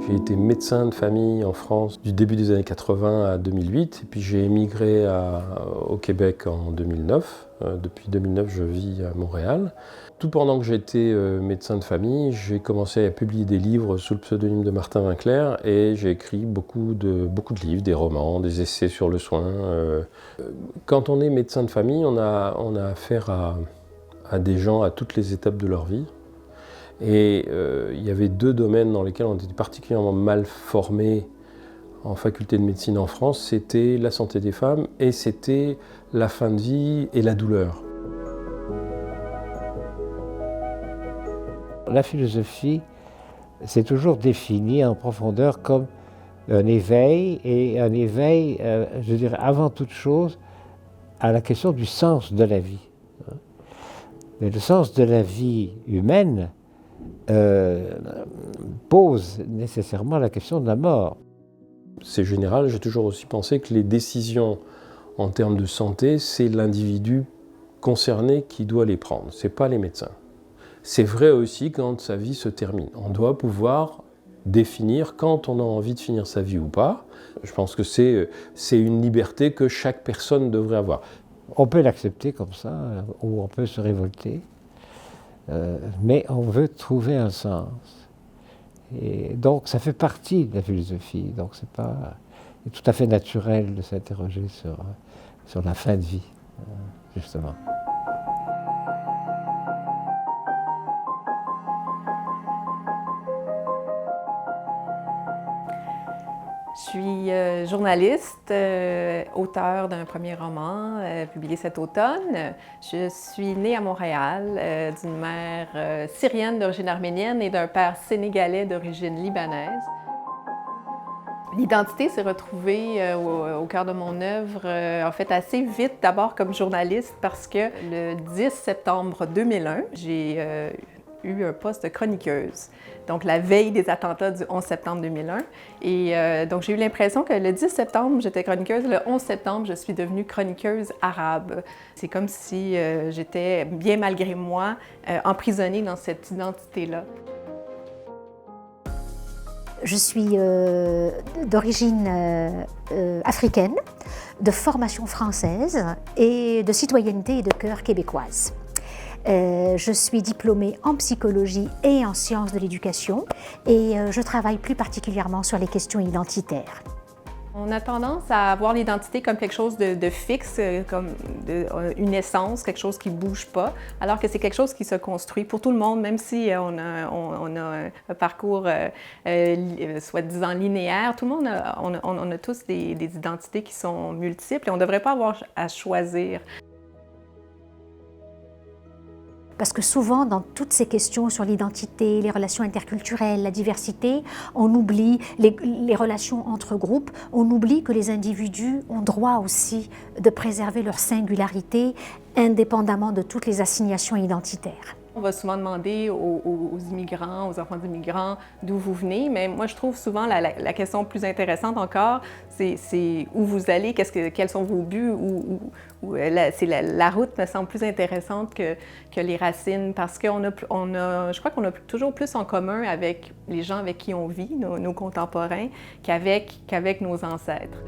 J'ai été médecin de famille en France du début des années 80 à 2008, et puis j'ai émigré au Québec en 2009. Depuis 2009, je vis à Montréal. Tout pendant que j'étais médecin de famille, j'ai commencé à publier des livres sous le pseudonyme de Martin Winkler, et j'ai écrit beaucoup de livres, des romans, des essais sur le soin. Quand on est médecin de famille, on a affaire à des gens à toutes les étapes de leur vie. Et il y avait deux domaines dans lesquels on était particulièrement mal formés en faculté de médecine en France, c'était la santé des femmes et c'était la fin de vie et la douleur. La philosophie, c'est toujours défini en profondeur comme un éveil, et un éveil, je dirais, avant toute chose, à la question du sens de la vie. Mais le sens de la vie humaine pose nécessairement la question de la mort. C'est général, j'ai toujours aussi pensé que les décisions en termes de santé, c'est l'individu concerné qui doit les prendre, c'est pas les médecins. C'est vrai aussi quand sa vie se termine. On doit pouvoir définir quand on a envie de finir sa vie ou pas. Je pense que c'est une liberté que chaque personne devrait avoir. On peut l'accepter comme ça, ou on peut se révolter. Mais on veut trouver un sens. Et donc ça fait partie de la philosophie. Donc c'est tout à fait naturel de s'interroger sur la fin de vie, justement. Je suis journaliste, auteure d'un premier roman publié cet automne. Je suis née à Montréal d'une mère syrienne d'origine arménienne et d'un père sénégalais d'origine libanaise. L'identité s'est retrouvée au cœur de mon œuvre, en fait assez vite, d'abord comme journaliste, parce que le 10 septembre 2001, j'ai eu un poste de chroniqueuse, donc la veille des attentats du 11 septembre 2001. Et donc j'ai eu l'impression que le 10 septembre, j'étais chroniqueuse, le 11 septembre, je suis devenue chroniqueuse arabe. C'est comme si j'étais, bien malgré moi, emprisonnée dans cette identité-là. Je suis d'origine africaine, de formation française et de citoyenneté et de cœur québécoise. Je suis diplômée en psychologie et en sciences de l'éducation et je travaille plus particulièrement sur les questions identitaires. On a tendance à voir l'identité comme quelque chose de fixe, comme une essence, quelque chose qui ne bouge pas, alors que c'est quelque chose qui se construit pour tout le monde, même si on a un parcours soi-disant linéaire. Tout le monde, on a tous des identités qui sont multiples et on ne devrait pas avoir à choisir. Parce que souvent, dans toutes ces questions sur l'identité, les relations interculturelles, la diversité, on oublie les relations entre groupes, on oublie que les individus ont droit aussi de préserver leur singularité indépendamment de toutes les assignations identitaires. On va souvent demander aux immigrants, aux enfants d'immigrants, d'où vous venez, mais moi je trouve souvent la question plus intéressante encore, c'est où vous allez, quels sont vos buts, la route me semble plus intéressante que les racines, parce que je crois qu'on a toujours plus en commun avec les gens avec qui on vit, nos contemporains, qu'avec nos ancêtres.